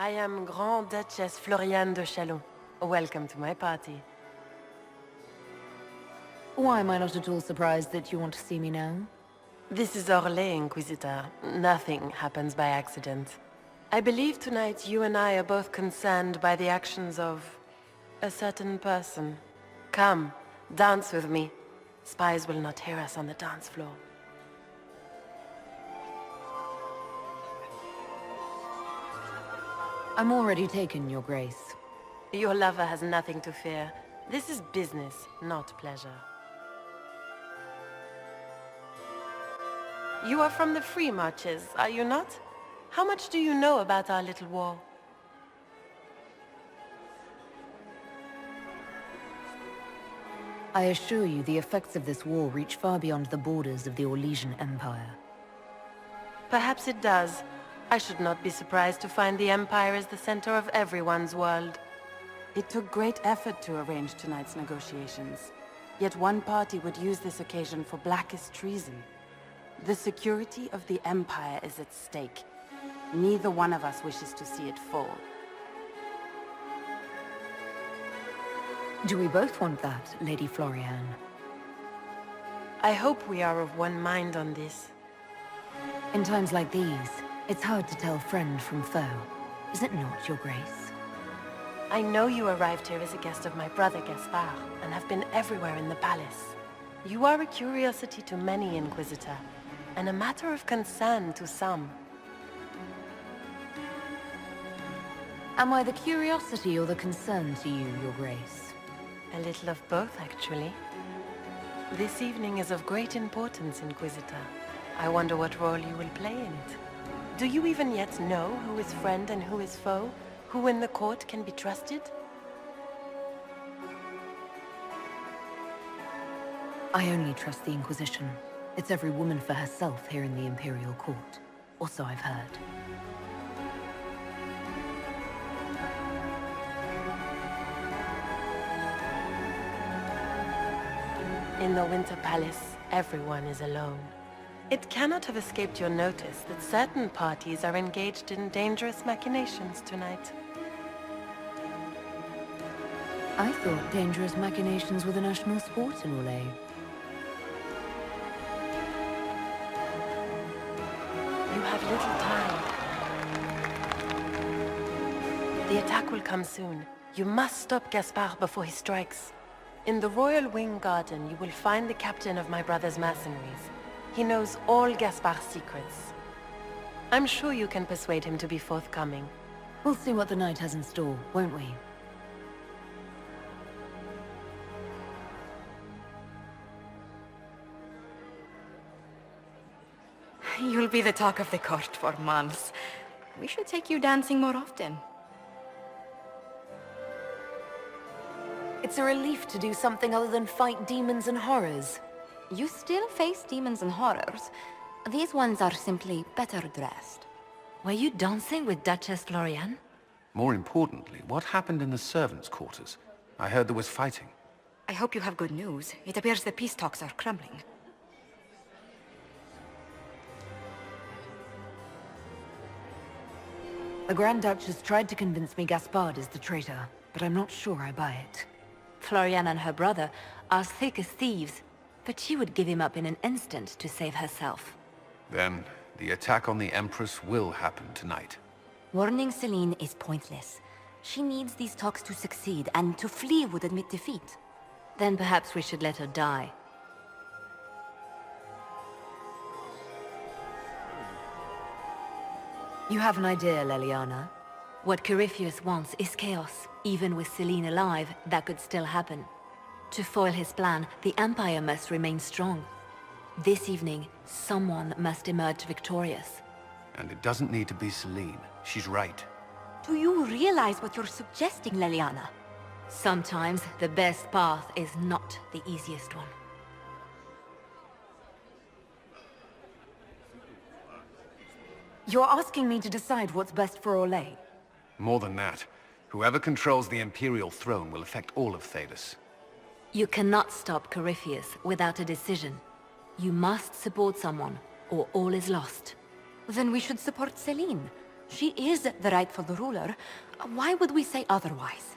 I am Grand Duchess Floriane de Chalon. Welcome to my party. Why am I not at all surprised that you want to see me now? This is Orlais, Inquisitor. Nothing happens by accident. I believe tonight you and I are both concerned by the actions of a certain person. Come, dance with me. Spies will not hear us on the dance floor. I'm already taken, Your Grace. Your lover has nothing to fear. This is business, not pleasure. You are from the Free Marches, are you not? How much do you know about our little war? I assure you the effects of this war reach far beyond the borders of the Orlesian Empire. Perhaps it does. I should not be surprised to find the Empire is the center of everyone's world. It took great effort to arrange tonight's negotiations. Yet one party would use this occasion for blackest treason. The security of the Empire is at stake. Neither one of us wishes to see it fall. Do we both want that, Lady Floriane? I hope we are of one mind on this. In times like these, it's hard to tell friend from foe. Is it not, Your Grace? I know you arrived here as a guest of my brother Gaspard, and have been everywhere in the palace. You are a curiosity to many, Inquisitor, and a matter of concern to some. Am I the curiosity or the concern to you, Your Grace? A little of both, actually. This evening is of great importance, Inquisitor. I wonder what role you will play in it. Do you even yet know who is friend and who is foe? Who in the court can be trusted? I only trust the Inquisition. It's every woman for herself here in the Imperial Court. Or so I've heard. In the Winter Palace, everyone is alone. It cannot have escaped your notice that certain parties are engaged in dangerous machinations tonight. I thought dangerous machinations were the national sport in Orlais. You have little time. The attack will come soon. You must stop Gaspard before he strikes. In the Royal Wing Garden, you will find the captain of my brother's mercenaries. He knows all Gaspard's secrets. I'm sure you can persuade him to be forthcoming. We'll see what the night has in store, won't we? You'll be the talk of the court for months. We should take you dancing more often. It's a relief to do something other than fight demons and horrors. You still face demons and horrors. These ones are simply better dressed. Were you dancing with Duchess Floriane? More importantly, what happened in the servants' quarters? I heard there was fighting. I hope you have good news. It appears the peace talks are crumbling. The Grand Duchess tried to convince me Gaspard is the traitor, but I'm not sure I buy it. Floriane and her brother are thick as thieves, but she would give him up in an instant to save herself. Then, the attack on the Empress will happen tonight. Warning Celine is pointless. She needs these talks to succeed, and to flee would admit defeat. Then perhaps we should let her die. You have an idea, Leliana? What Corypheus wants is chaos. Even with Celine alive, that could still happen. To foil his plan, the Empire must remain strong. This evening, someone must emerge victorious. And it doesn't need to be Celine. She's right. Do you realize what you're suggesting, Leliana? Sometimes the best path is not the easiest one. You're asking me to decide what's best for Orlais? More than that, whoever controls the Imperial throne will affect all of Thedas. You cannot stop Corypheus without a decision. You must support someone, or all is lost. Then we should support Celine. She is the rightful ruler. Why would we say otherwise?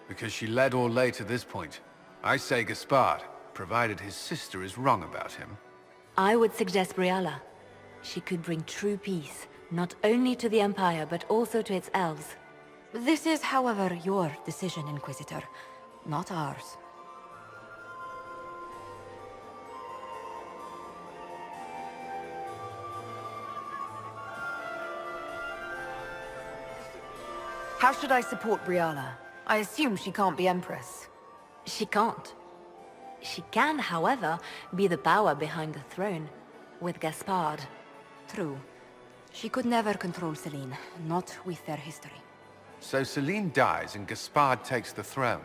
Because she led Orlais to this point. I say Gaspard, provided his sister is wrong about him. I would suggest Briala. She could bring true peace, not only to the Empire, but also to its elves. This is, however, your decision, Inquisitor, not ours. How should I support Briala? I assume she can't be Empress. She can't. She can, however, be the power behind the throne, with Gaspard. True. She could never control Celine, not with their history. So Celine dies and Gaspard takes the throne.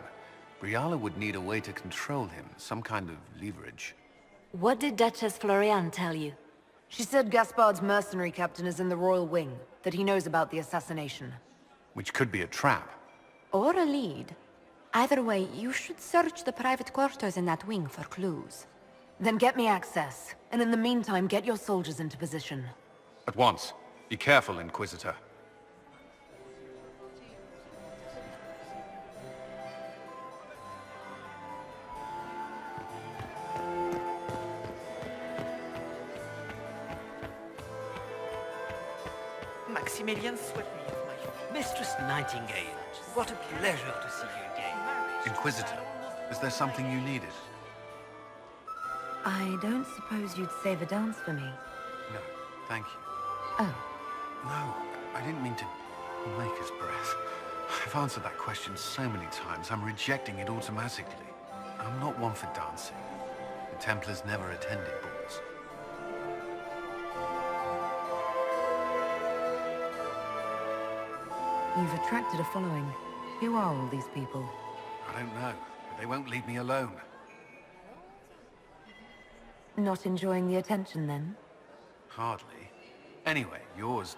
Briala would need a way to control him, some kind of leverage. What did Duchess Floriane tell you? She said Gaspard's mercenary captain is in the royal wing, that he knows about the assassination. Which could be a trap. Or a lead. Either way, you should search the private quarters in that wing for clues. Then get me access, and in the meantime get your soldiers into position. At once. Be careful, Inquisitor. Maximilian swept me off my feet. Mistress Nightingale, what a pleasure to see you again. Inquisitor, is there something you needed? I don't suppose you'd save a dance for me. No, thank you. Oh. No, I didn't mean to make us breath. I've answered that question so many times, I'm rejecting it automatically. I'm not one for dancing. The Templars never attended balls. You've attracted a following. Who are all these people? I don't know, but they won't leave me alone. Not enjoying the attention, then? Hardly. Anyway, yours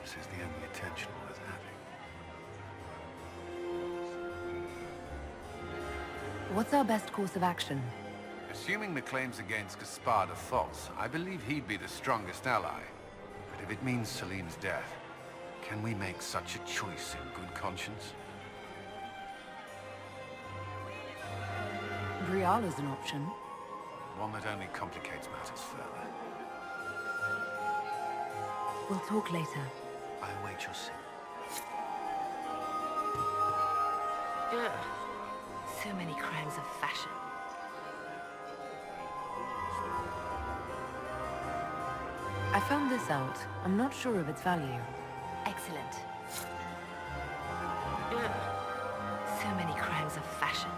is the only attention worth having. What's our best course of action? Assuming the claims against Gaspard are false, I believe he'd be the strongest ally. But if it means Celine's death, can we make such a choice in good conscience? Briala's an option. One that only complicates matters further. We'll talk later. I await your signal. Ugh. So many crimes of fashion. I found this out. I'm not sure of its value. Excellent. Ugh. So many crimes of fashion.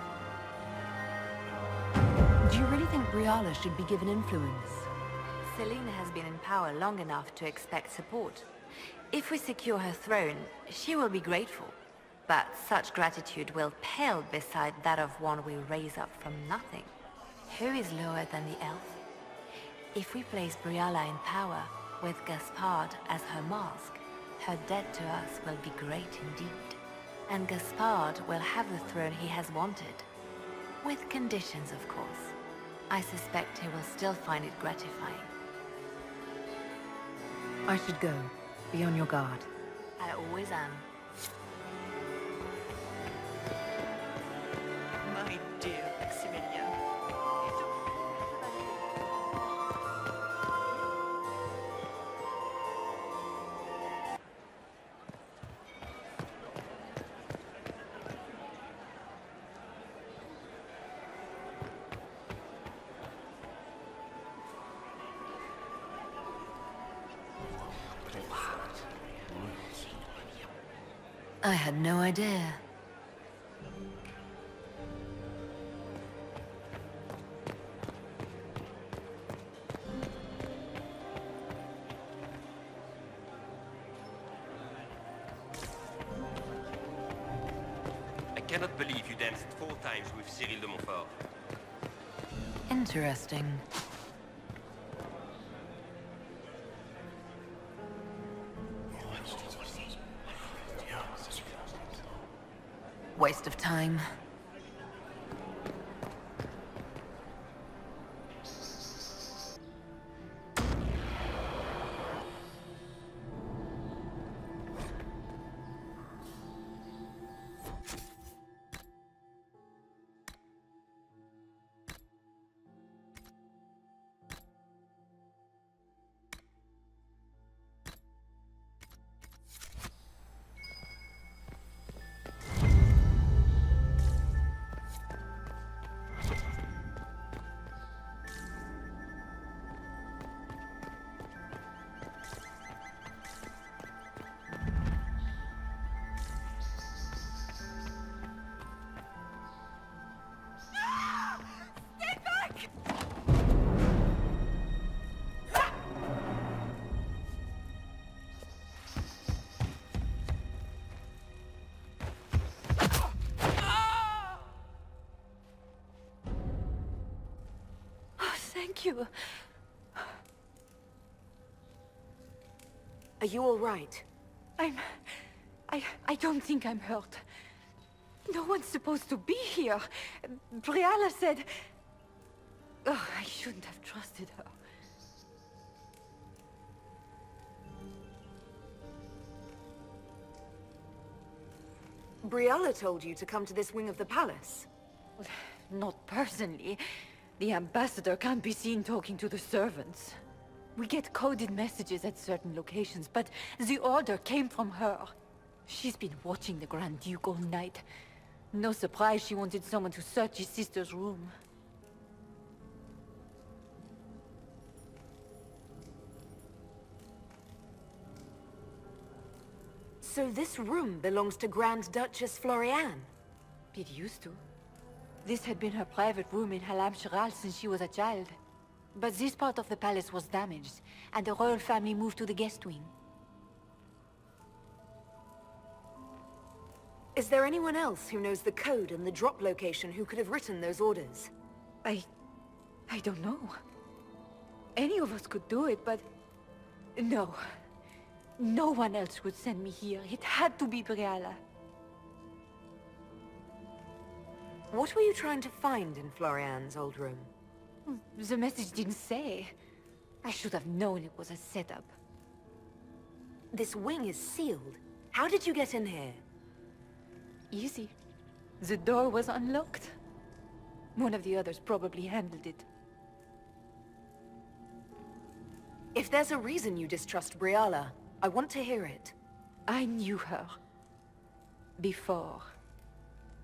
Do you really think Briala should be given influence? Celine has been in power long enough to expect support. If we secure her throne, she will be grateful. But such gratitude will pale beside that of one we raise up from nothing. Who is lower than the elf? If we place Briala in power, with Gaspard as her mask, her debt to us will be great indeed. And Gaspard will have the throne he has wanted. With conditions, of course. I suspect he will still find it gratifying. I should go. Be on your guard. I always am. My dear Maximilian. I had no idea. I cannot believe you danced 4 times with Cyril de Montfort. Interesting. Waste of time. Thank you. Are you all right? I don't think I'm hurt. No one's supposed to be here. Briala said... Oh, I shouldn't have trusted her. Briala told you to come to this wing of the palace? Well, not personally. The ambassador can't be seen talking to the servants. We get coded messages at certain locations, but the order came from her. She's been watching the Grand Duke all night. No surprise she wanted someone to search his sister's room. So this room belongs to Grand Duchess Floriane? It used to. This had been her private room in Halam Shiral since she was a child. But this part of the palace was damaged, and the royal family moved to the guest wing. Is there anyone else who knows the code and the drop location who could have written those orders? I don't know. Any of us could do it, but... No. No one else would send me here. It had to be Briala. What were you trying to find in Floriane's old room? The message didn't say. I should have known it was a setup. This wing is sealed. How did you get in here? Easy. The door was unlocked. One of the others probably handled it. If there's a reason you distrust Briala, I want to hear it. I knew her. Before.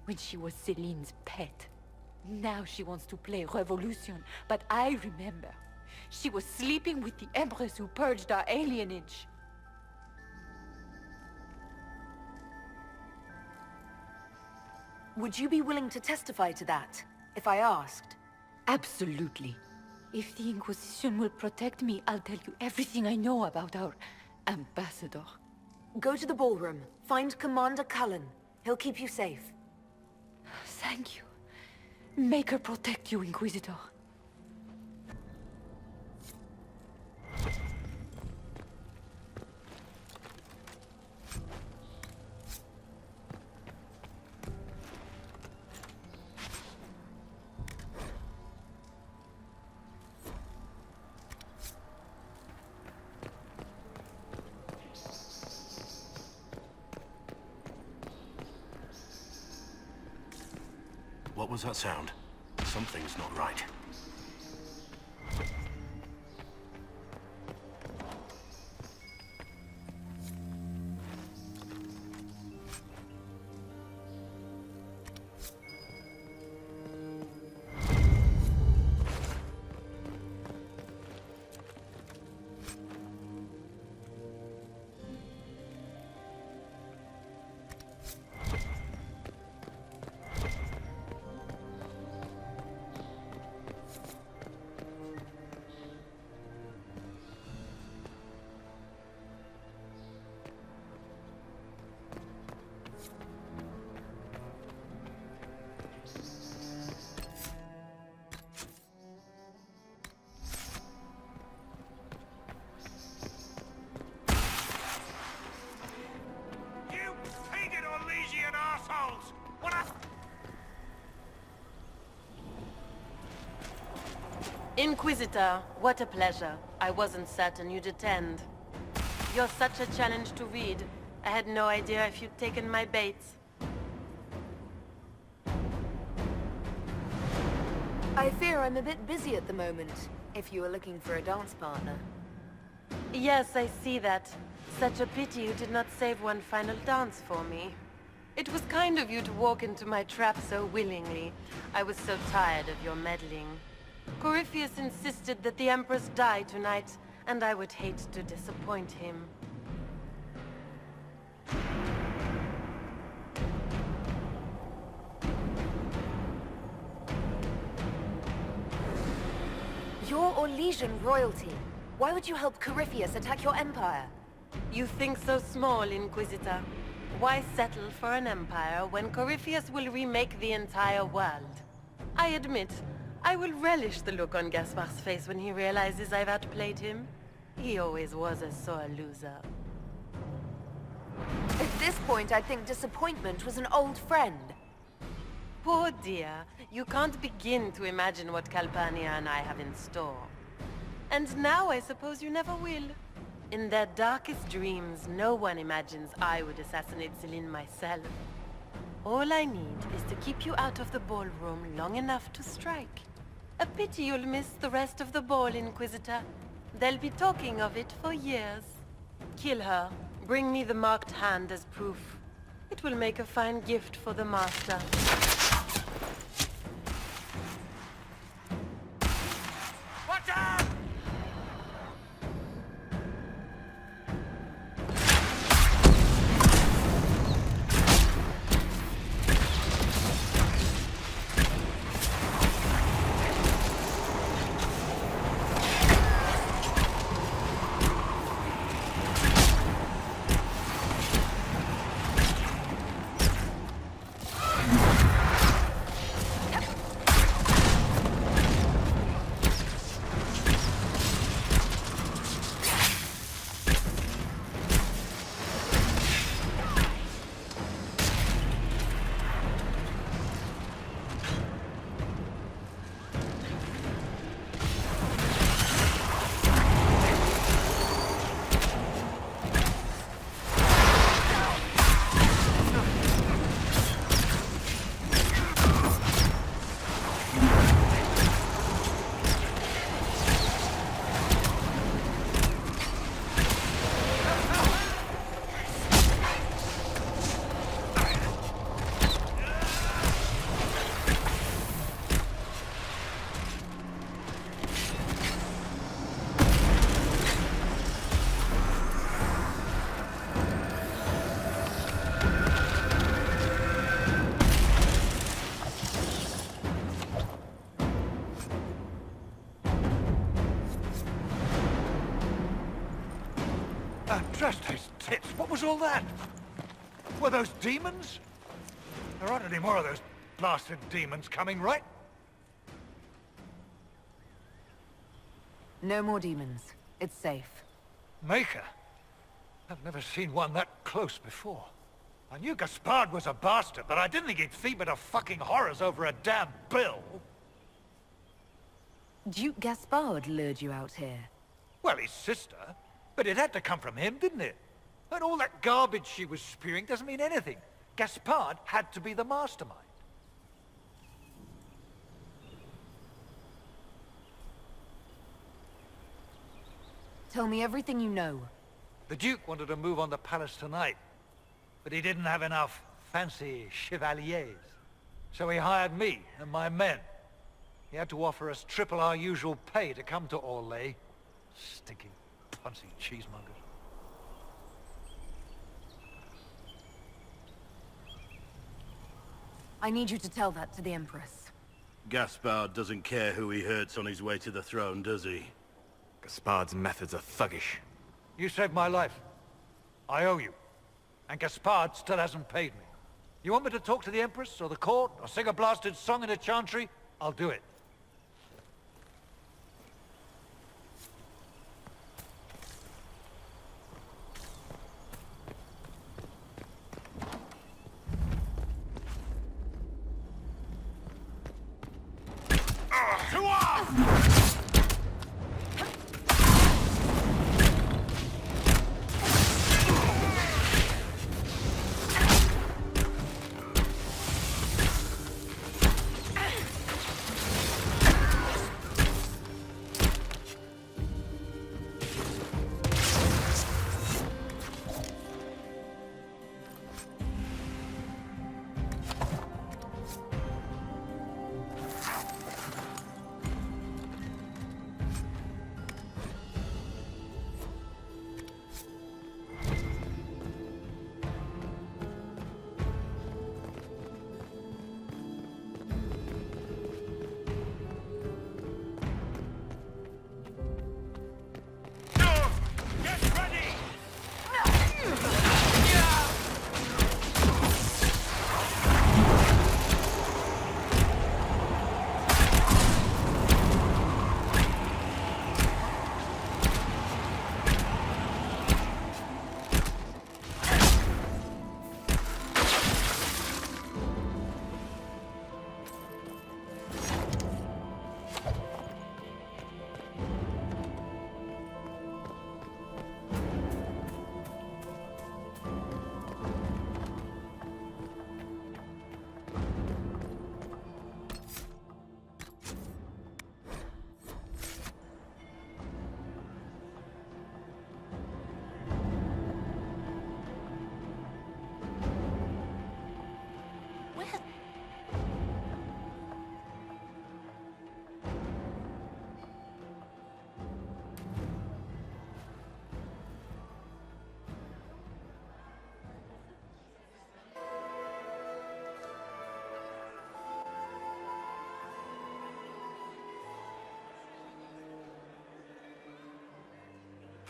When she was Celine's pet. Now she wants to play revolution, but I remember. She was sleeping with the Empress who purged our alienage. Would you be willing to testify to that, if I asked? Absolutely. If the Inquisition will protect me, I'll tell you everything I know about our ambassador. Go to the ballroom. Find Commander Cullen. He'll keep you safe. Thank you. Make her protect you, Inquisitor. What was that sound? Something's not right. Inquisitor, what a pleasure. I wasn't certain you'd attend. You're such a challenge to read. I had no idea if you'd taken my bait. I fear I'm a bit busy at the moment, if you were looking for a dance partner. Yes, I see that. Such a pity you did not save one final dance for me. It was kind of you to walk into my trap so willingly. I was so tired of your meddling. Corypheus insisted that the Empress die tonight, and I would hate to disappoint him. You're Orlesian royalty. Why would you help Corypheus attack your empire? You think so small, Inquisitor. Why settle for an empire when Corypheus will remake the entire world? I admit, I will relish the look on Gaspard's face when he realizes I've outplayed him. He always was a sore loser. At this point, I think disappointment was an old friend. Poor dear, you can't begin to imagine what Calpurnia and I have in store. And now I suppose you never will. In their darkest dreams, no one imagines I would assassinate Celine myself. All I need is to keep you out of the ballroom long enough to strike. A pity you'll miss the rest of the ball, Inquisitor. They'll be talking of it for years. Kill her. Bring me the marked hand as proof. It will make a fine gift for the Master. Watch out! Trust his tits. What was all that? Were those demons? There aren't any more of those blasted demons coming, right? No more demons. It's safe. Maker? I've never seen one that close before. I knew Gaspard was a bastard, but I didn't think he'd feed me to fucking horrors over a damn bill. Duke Gaspard lured you out here. Well, his sister. But it had to come from him, didn't it? And all that garbage she was spewing doesn't mean anything. Gaspard had to be the mastermind. Tell me everything you know. The Duke wanted to move on the palace tonight, but he didn't have enough fancy chevaliers. So he hired me and my men. He had to offer us triple our usual pay to come to Orlais. Stinking punsy cheesemongers. I need you to tell that to the Empress. Gaspard doesn't care who he hurts on his way to the throne, does he? Gaspard's methods are thuggish. You saved my life. I owe you. And Gaspard still hasn't paid me. You want me to talk to the Empress, or the court, or sing a blasted song in a chantry? I'll do it.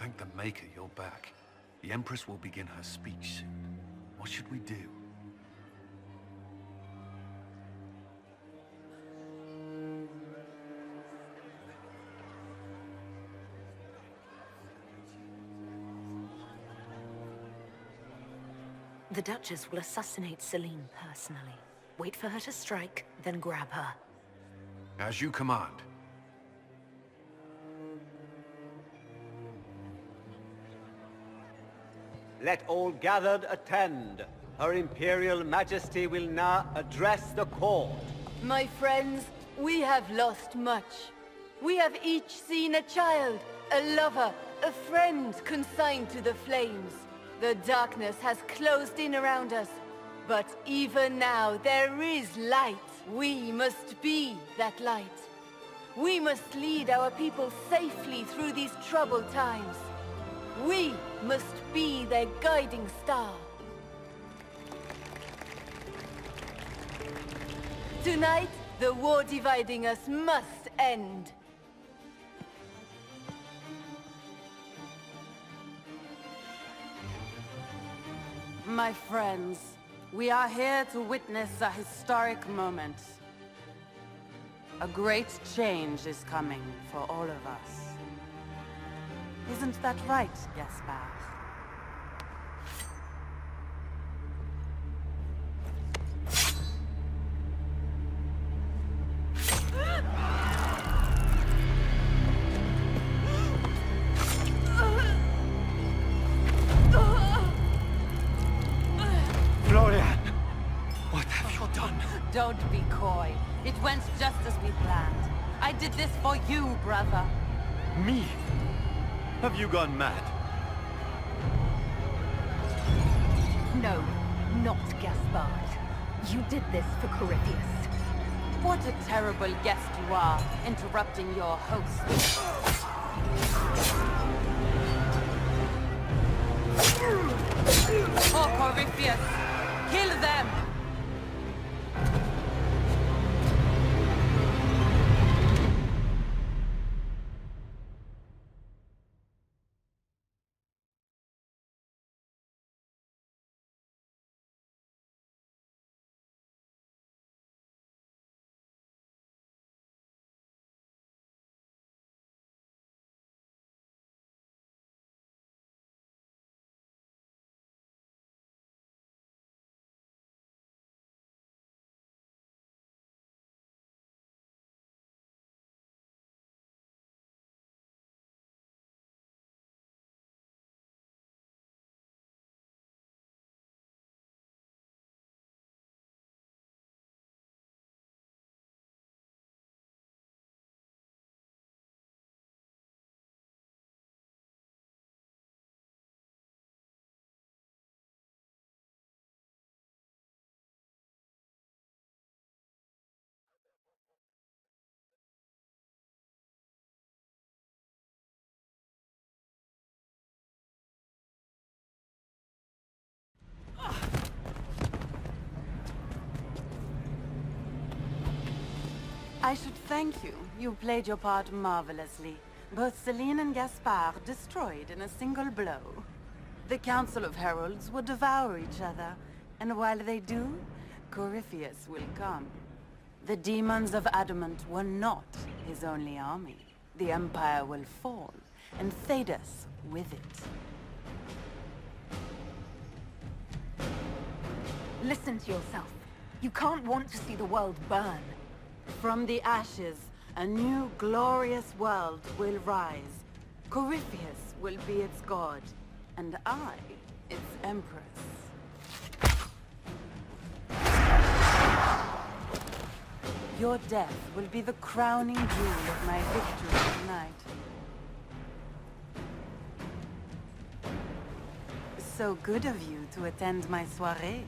Thank the Maker you're back. The Empress will begin her speech soon. What should we do? The Duchess will assassinate Celine personally. Wait for her to strike, then grab her. As you command. Let all gathered attend. Her Imperial Majesty will now address the court. My friends, we have lost much. We have each seen a child, a lover, a friend consigned to the flames. The darkness has closed in around us, but even now there is light. We must be that light. We must lead our people safely through these troubled times. We must be their guiding star. Tonight, the war dividing us must end. My friends, we are here to witness a historic moment. A great change is coming for all of us. Isn't that right, Gaspard? Don't be coy. It went just as we planned. I did this for you, brother. Me? Have you gone mad? No, not Gaspard. You did this for Corypheus. What a terrible guest you are, interrupting your host. Oh, Corypheus! Kill them! I should thank you. You played your part marvelously. Both Celine and Gaspard destroyed in a single blow. The Council of Heralds will devour each other, and while they do, Corypheus will come. The demons of Adamant were not his only army. The Empire will fall, and Thedas with it. Listen to yourself. You can't want to see the world burn. From the ashes, a new glorious world will rise. Corypheus will be its god, and I, its empress. Your death will be the crowning jewel of my victory tonight. So good of you to attend my soirée.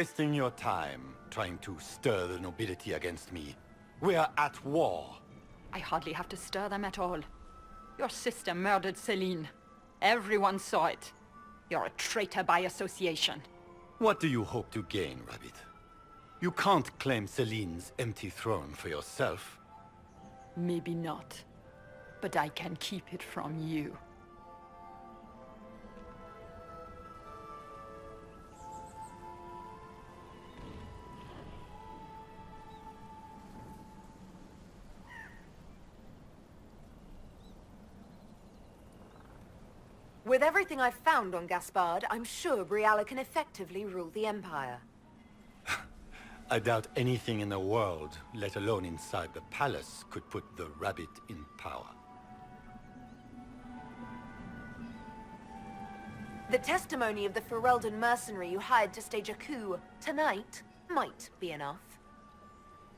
wasting your time trying to stir the nobility against me. We are at war. I hardly have to stir them at all. Your sister murdered Celine. Everyone saw it. You're a traitor by association. What do you hope to gain, Rabbit? You can't claim Celine's empty throne for yourself. Maybe not. But I can keep it from you. With everything I've found on Gaspard, I'm sure Briala can effectively rule the Empire. I doubt anything in the world, let alone inside the palace, could put the Rabbit in power. The testimony of the Ferelden mercenary you hired to stage a coup tonight might be enough.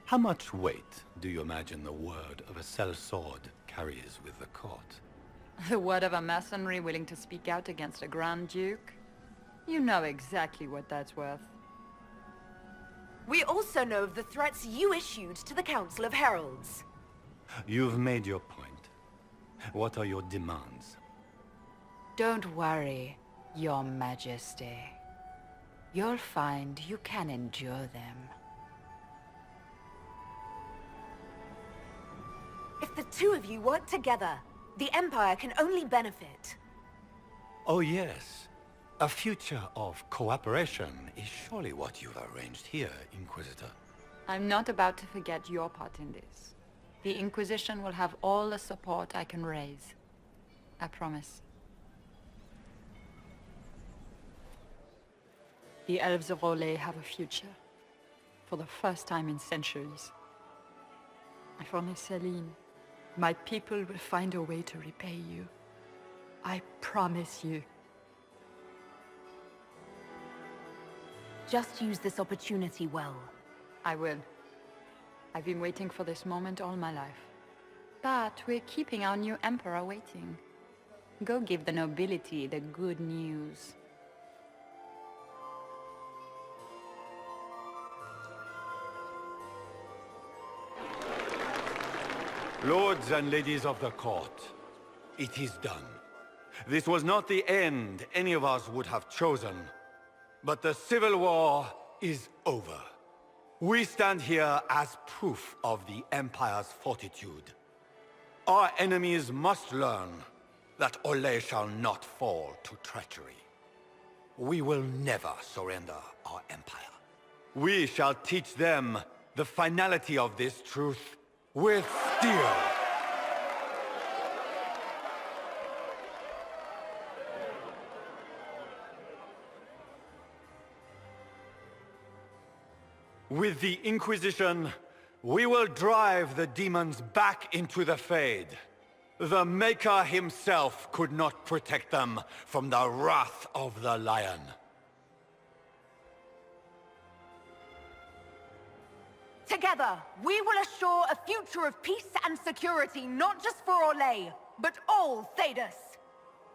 How much weight do you imagine the word of a sellsword carries with the court? The word of a mercenary willing to speak out against a Grand Duke? You know exactly what that's worth. We also know of the threats you issued to the Council of Heralds. You've made your point. What are your demands? Don't worry, Your Majesty. You'll find you can endure them. If the two of you work together, the Empire can only benefit. Oh yes. A future of cooperation is surely what you've arranged here, Inquisitor. I'm not about to forget your part in this. The Inquisition will have all the support I can raise. I promise. The elves of Baile have a future. For the first time in centuries. If only Celine. My people will find a way to repay you. I promise you. Just use this opportunity well. I will. I've been waiting for this moment all my life. But we're keeping our new emperor waiting. Go give the nobility the good news. Lords and ladies of the court, it is done. This was not the end any of us would have chosen. But the civil war is over. We stand here as proof of the Empire's fortitude. Our enemies must learn that Baile shall not fall to treachery. We will never surrender our empire. We shall teach them the finality of this truth with steel. With the Inquisition, we will drive the demons back into the Fade. The Maker himself could not protect them from the wrath of the Lion. Together, we will assure a future of peace and security, not just for Baile, but all Thedas.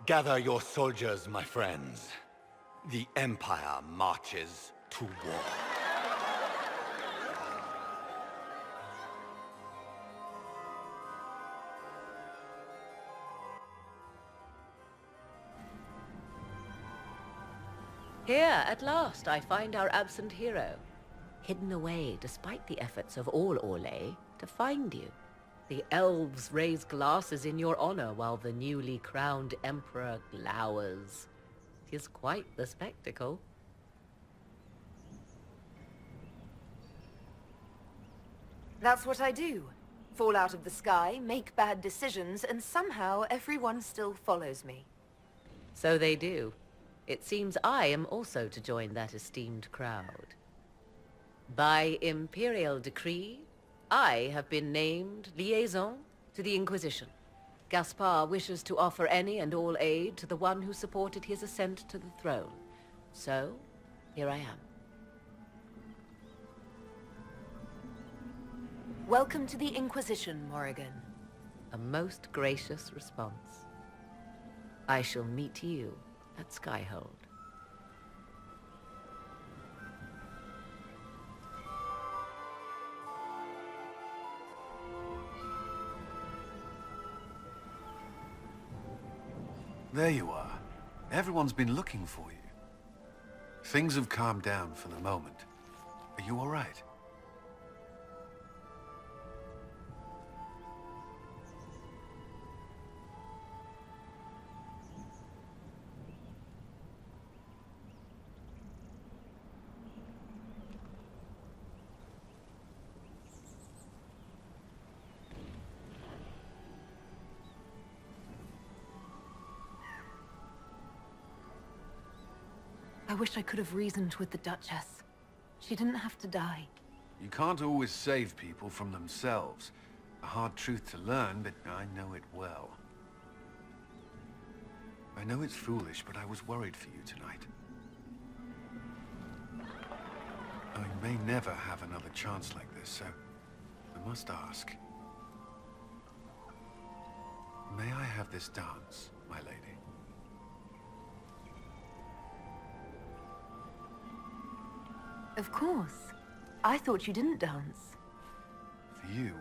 Gather your soldiers, my friends. The Empire marches to war. Here, at last, I find our absent hero. Hidden away, despite the efforts of all Baile, to find you. The elves raise glasses in your honor while the newly crowned emperor glowers. 'Tis quite the spectacle. That's what I do. Fall out of the sky, make bad decisions, and somehow everyone still follows me. So they do. It seems I am also to join that esteemed crowd. By imperial decree, I have been named liaison to the Inquisition. Gaspard wishes to offer any and all aid to the one who supported his ascent to the throne. So, here I am. Welcome to the Inquisition, Morrigan. A most gracious response. I shall meet you at Skyhold. There you are. Everyone's been looking for you. Things have calmed down for the moment. Are you all right? I wish I could have reasoned with the Duchess. She didn't have to die. You can't always save people from themselves. A hard truth to learn, but I know it well. I know it's foolish, but I was worried for you tonight. I may never have another chance like this, so I must ask. May I have this dance, my lady? Of course. I thought you didn't dance. For you,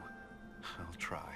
I'll try.